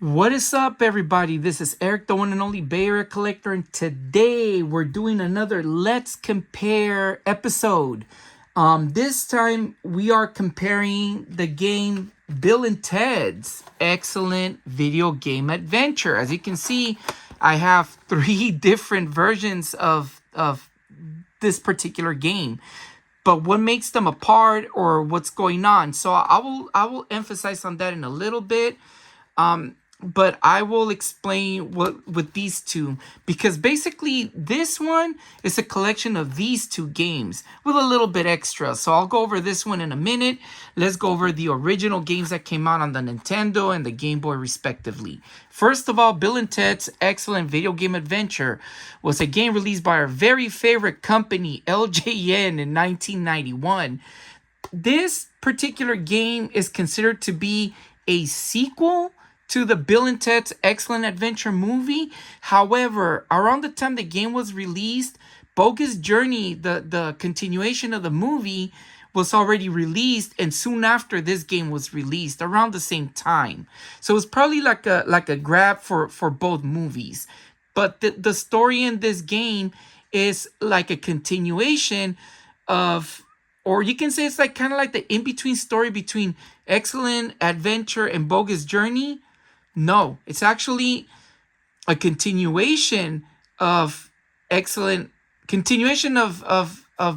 What is up, everybody? This is Eric, the one and only Bay Area Collector, and today we're doing another Let's Compare episode. This time we are comparing the game Bill and Ted's Excellent Video Game Adventure. As you can see, I have three different versions of this particular game. But what makes them apart or what's going on? So I will emphasize on that in a little bit. But I will explain what with these two, because basically this one is a collection of these two games with a little bit extra. So I'll go over this one in a minute. Let's go over the original games that came out on the Nintendo and the Game Boy respectively. First of all, Bill and Ted's Excellent Video Game Adventure was a game released by our very favorite company, LJN, in 1991. This particular game is considered to be a sequel to the Bill and Ted's Excellent Adventure movie. However, around the time the game was released, Bogus Journey, the continuation of the movie, was already released, and soon after this game was released around the same time. So it's probably like a grab for both movies. But the story in this game is like a continuation of, or you can say it's like kind of like the in-between story between Excellent Adventure and Bogus Journey. No, it's actually a continuation of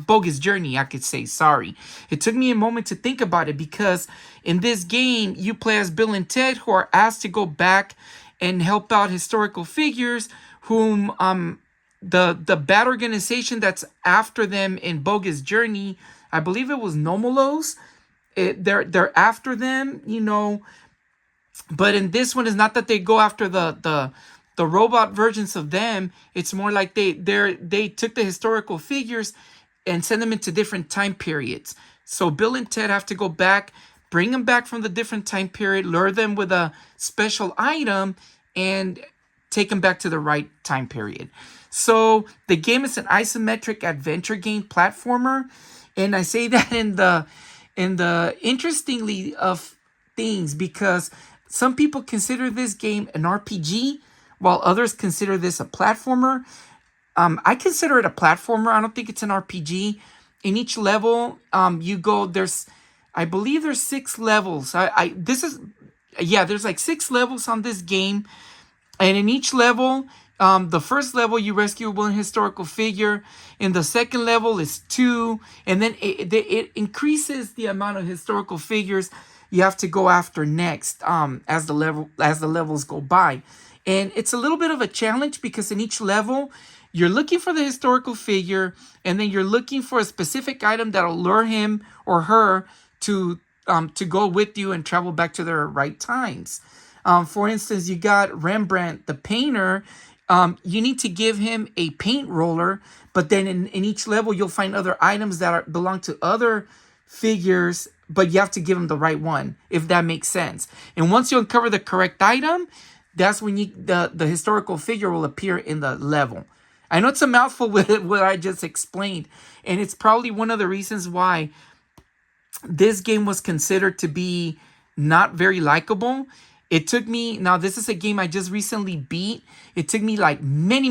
Bogus Journey, I could say. Sorry. It took me a moment to think about it, because in this game, you play as Bill and Ted, who are asked to go back and help out historical figures whom the bad organization that's after them in Bogus Journey, I believe it was Nomolos. They're after them, you know. But in this one, it's not that they go after the robot versions of them. It's more like they took the historical figures and send them into different time periods. So Bill and Ted have to go back, bring them back from the different time period, lure them with a special item, and take them back to the right time period. So the game is an isometric adventure game platformer, and I say that in the interestingly of things, because some people consider this game an RPG, while others consider this a platformer. I consider it a platformer. I don't think it's an RPG. In each level, you go. I believe there's 6 levels. There's like 6 levels on this game, and in each level, the first level you rescue one historical figure. In the second level is 2, and then it increases the amount of historical figures you have to go after next as the levels go by. And it's a little bit of a challenge, because in each level you're looking for the historical figure, and then you're looking for a specific item that'll lure him or her to go with you and travel back to their right times. For instance, you got Rembrandt the painter. You need to give him a paint roller, but then in each level you'll find other items that belong to other figures, but you have to give them the right one, if that makes sense. And once you uncover the correct item, that's when the historical figure will appear in the level. I know it's a mouthful with what I just explained, and it's probably one of the reasons why this game was considered to be not very likable. It took me, now this is a game I just recently beat. It took me like many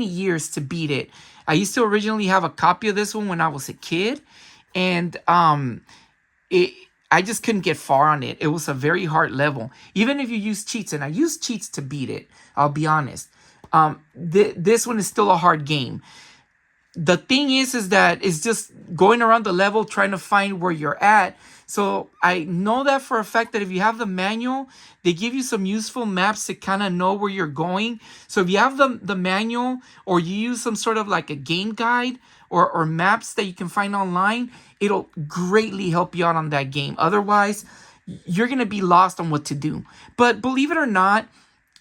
years to beat it. I used to originally have a copy of this one when I was a kid, and I just couldn't get far on it. It was a very hard level, even if you use cheats, and I used cheats to beat it, I'll be honest. This one is still a hard game. The thing is that it's just going around the level trying to find where you're at. So I know that for a fact that if you have the manual, they give you some useful maps to kind of know where you're going. So if you have the manual, or you use some sort of like a game guide or maps that you can find online, it'll greatly help you out on that game. Otherwise, you're going to be lost on what to do. But believe it or not,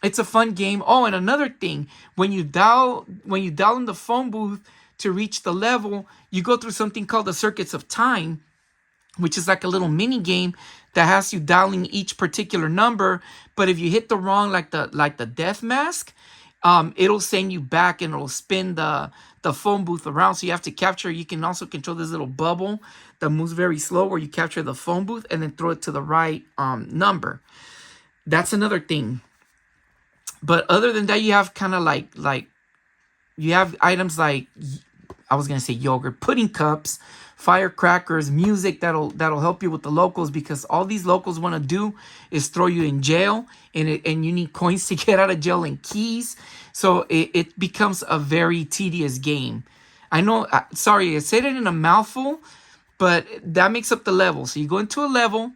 it's a fun game. Oh, and another thing, when you dial in the phone booth to reach the level, you go through something called the Circuits of Time, which is like a little mini game that has you dialing each particular number. But if you hit the wrong, like the death mask, it'll send you back, and it'll spin the phone booth around. So you have to capture. You can also control this little bubble that moves very slow, where you capture the phone booth and then throw it to the right number. That's another thing. But other than that, you have kind of like you have items like, I was gonna say yogurt, pudding cups, firecrackers, music that'll help you with the locals, because all these locals want to do is throw you in jail, and you need coins to get out of jail and keys. So it becomes a very tedious game. I know. Sorry, I said it in a mouthful, but that makes up the level. So you go into a level,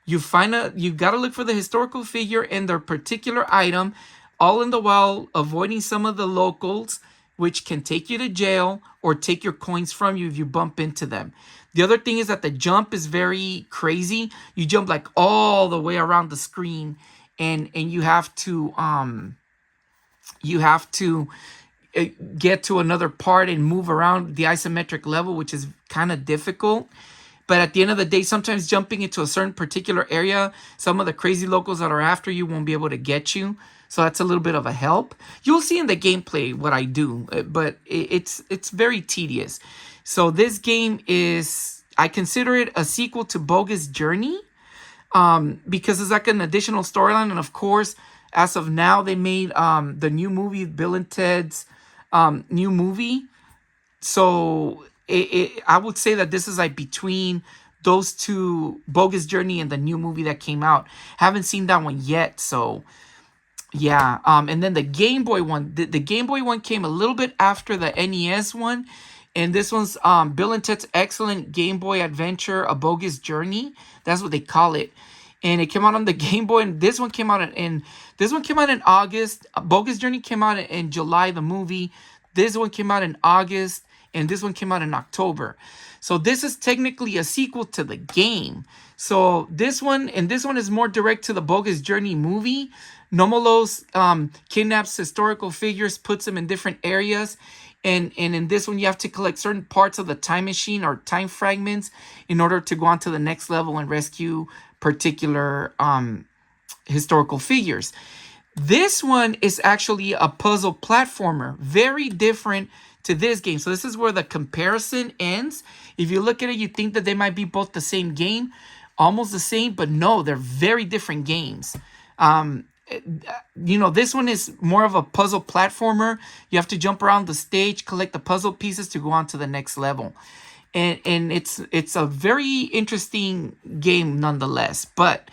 you got to look for the historical figure and their particular item, all in the while avoiding some of the locals, which can take you to jail or take your coins from you if you bump into them. The other thing is that the jump is very crazy. You jump like all the way around the screen, and you have to get to another part and move around the isometric level, which is kind of difficult. But at the end of the day, sometimes jumping into a certain particular area, some of the crazy locals that are after you won't be able to get you. So that's a little bit of a help. You'll see in the gameplay what I do, but it's very tedious. So this game is, I consider it a sequel to Bogus Journey, because it's like an additional storyline. And of course, as of now, they made the new movie, Bill and Ted's new movie. So I would say that this is like between those two, Bogus Journey and the new movie that came out. Haven't seen that one yet, so yeah. And then the Game Boy one, the Game Boy one came a little bit after the NES one, and this one's Bill and Ted's Excellent Game Boy Adventure: A Bogus Journey. That's what they call it. And it came out on the Game Boy, and this one came out in August. Bogus Journey came out in July, the movie. This one came out in August, and this one came out in October. So this is technically a sequel to the game. So this one is more direct to the Bogus Journey movie. Nomolos kidnaps historical figures, puts them in different areas. And in this one, you have to collect certain parts of the time machine or time fragments in order to go on to the next level and rescue particular historical figures. This one is actually a puzzle platformer, very different to this game. So this is where the comparison ends. If you look at it, you think that they might be both the same game, almost the same, but no, they're very different games. This one is more of a puzzle platformer. You have to jump around the stage, collect the puzzle pieces to go on to the next level. And it's a very interesting game nonetheless. But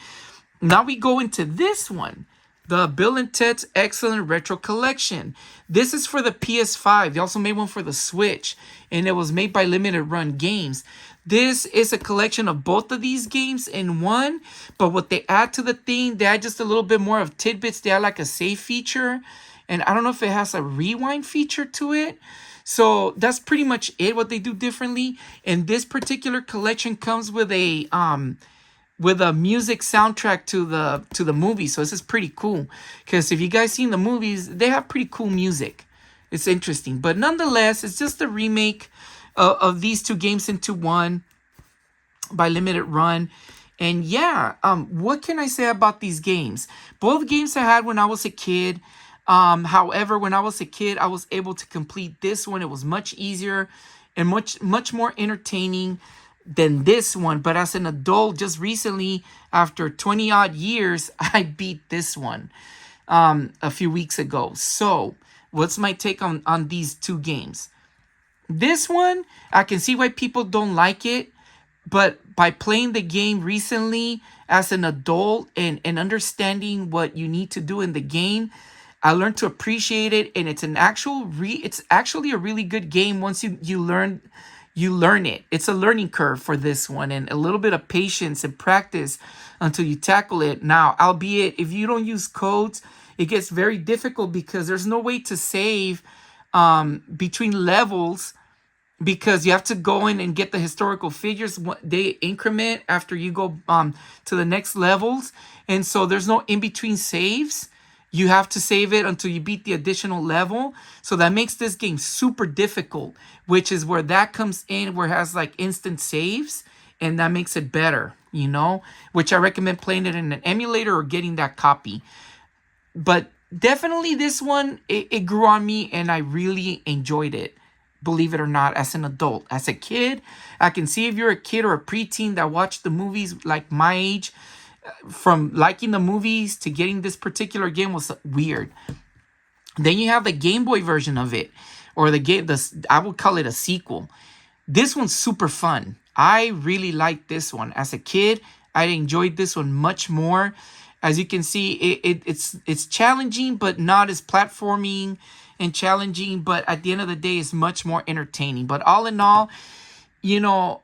now we go into this one, the Bill and Ted's Excellent Retro Collection. This is for the PS5. They also made one for the Switch, and it was made by Limited Run Games. This is a collection of both of these games in one, but what they add to the thing, they add just a little bit more of tidbits. They add like a save feature, and I don't know if it has a rewind feature to it. So that's pretty much it, what they do differently. And this particular collection comes with a music soundtrack to the movie. So this is pretty cool, because if you guys seen the movies, they have pretty cool music. It's interesting, but nonetheless, it's just a remake of these two games into one by Limited Run. And yeah, what can I say about these games? Both games I had when I was a kid. However, when I was a kid, I was able to complete this one. It was much easier and much more entertaining than this one. But as an adult, just recently, after 20 odd years, I beat this one a few weeks ago. So what's my take on these two games? This one, I can see why people don't like it, but by playing the game recently as an adult and understanding what you need to do in the game, I learned to appreciate it, and it's actually a really good game once you learn it. It's a learning curve for this one, and a little bit of patience and practice until you tackle it. Now, albeit if you don't use codes, it gets very difficult because there's no way to save between levels, because you have to go in and get the historical figures. They increment after you go to the next levels, and so there's no in between saves. You have to save it until you beat the additional level. So that makes this game super difficult, which is where that comes in, where it has like instant saves, and that makes it better, which I recommend playing it in an emulator or getting that copy. But definitely this one, it grew on me, and I really enjoyed it, believe it or not, as an adult. As a kid, I can see if you're a kid or a preteen that watched the movies like my age, from liking the movies to getting this particular game was weird. Then you have the Game Boy version of it, or I would call it a sequel. This one's super fun. I really liked this one. As a kid, I enjoyed this one much more. As you can see, it's challenging, but not as platforming and challenging. But at the end of the day, it's much more entertaining. But all in all, you know,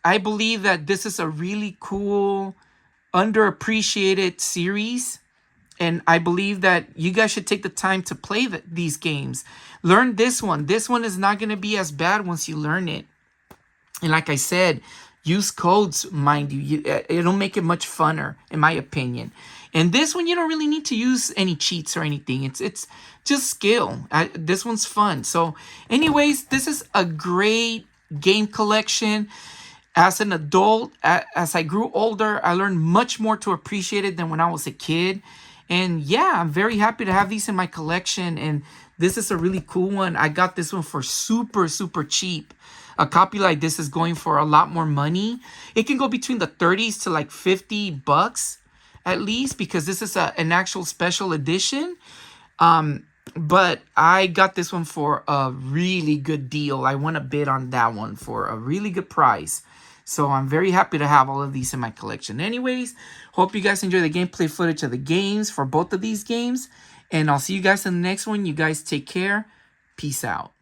I believe that this is a really cool, underappreciated series. And I believe that you guys should take the time to play these games. Learn this one. This one is not going to be as bad once you learn it. And like I said, use codes, mind you. It'll make it much funner, in my opinion. And this one, you don't really need to use any cheats or anything. It's just skill. This one's fun. So anyways, this is a great game collection. As an adult, as I grew older, I learned much more to appreciate it than when I was a kid. And yeah, I'm very happy to have these in my collection. And this is a really cool one. I got this one for super, super cheap. A copy like this is going for a lot more money. It can go between the 30s to like $50 at least, because this is an actual special edition. But I got this one for a really good deal. I won a bid on that one for a really good price. So I'm very happy to have all of these in my collection. Anyways, hope you guys enjoy the gameplay footage of the games for both of these games. And I'll see you guys in the next one. You guys take care. Peace out.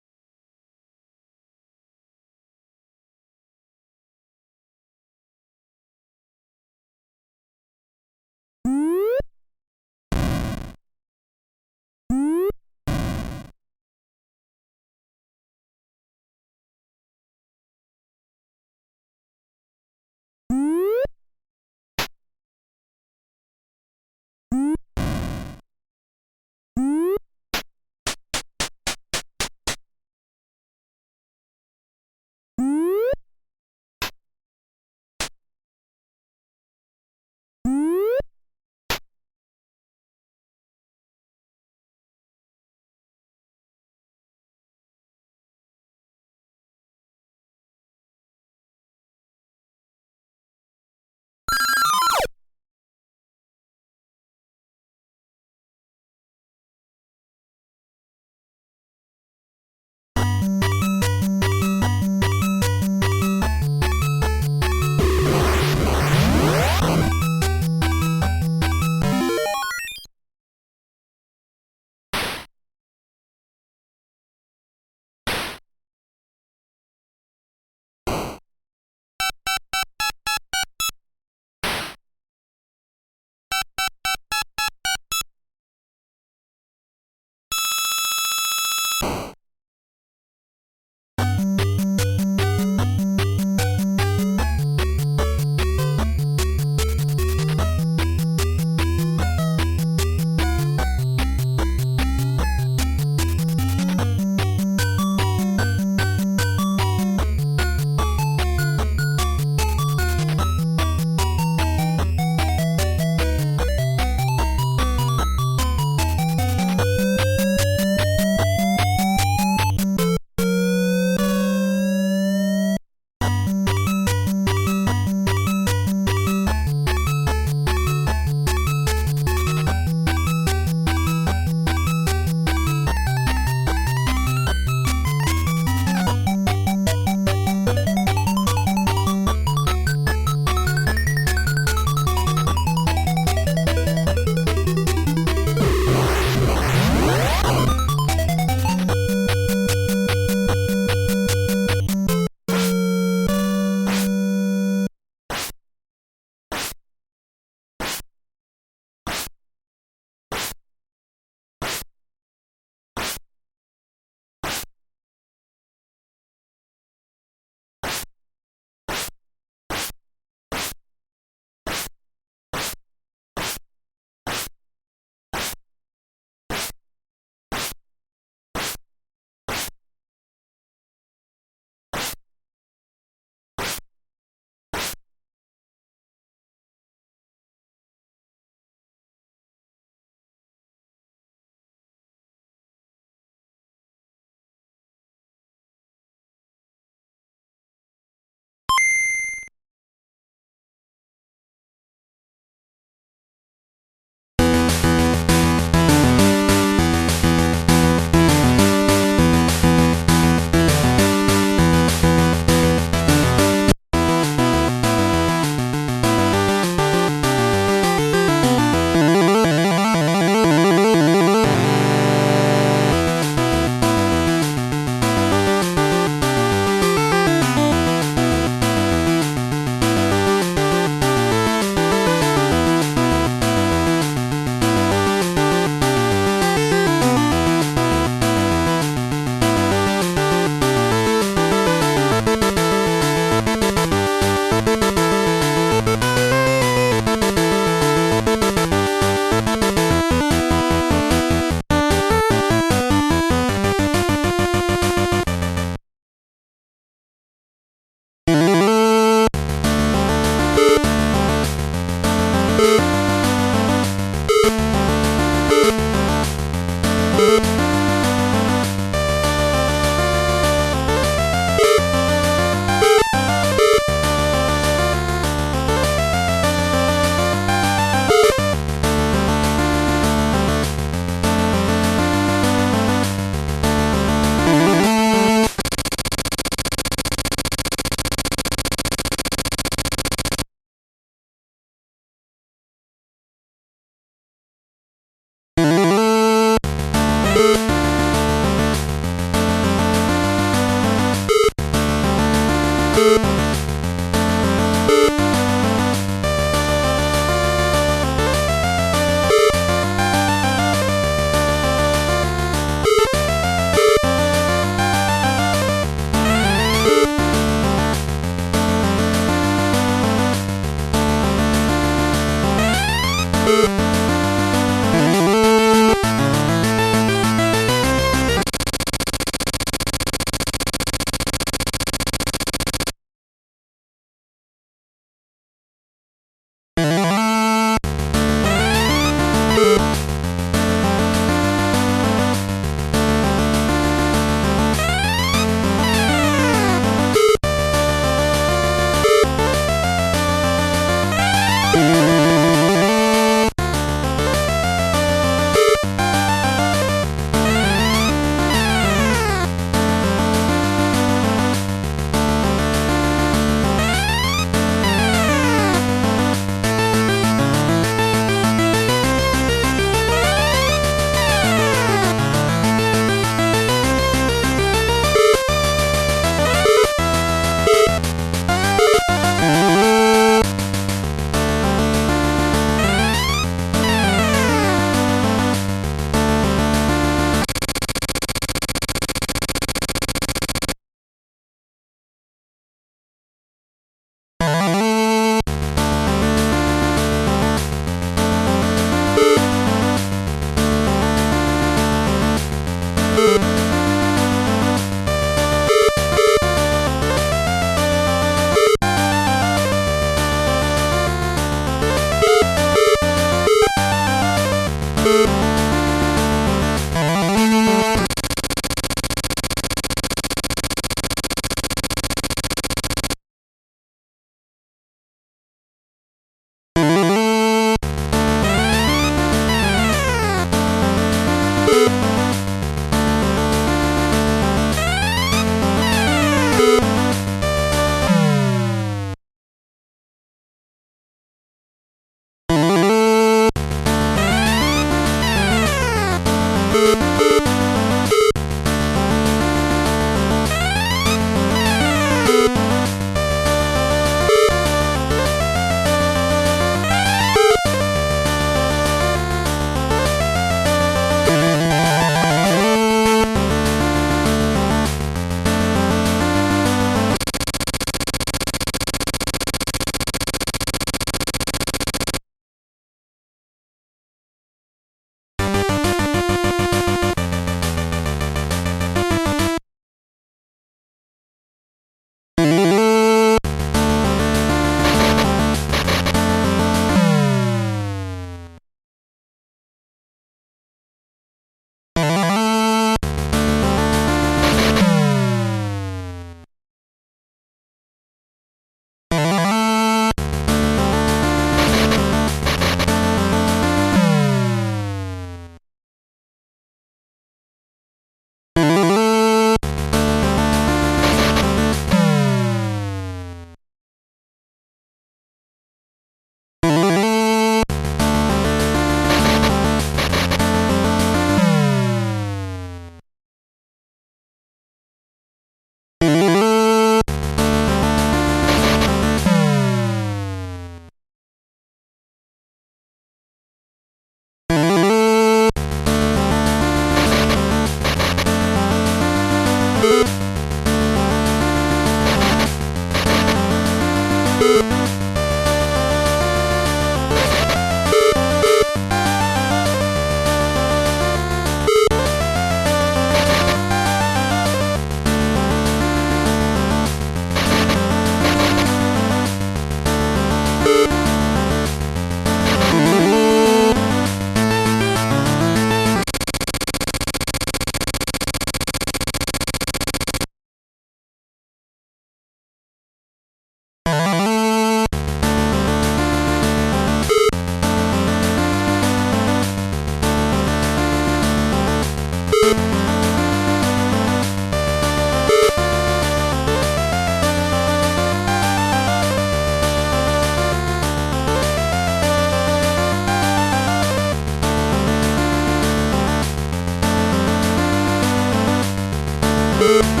you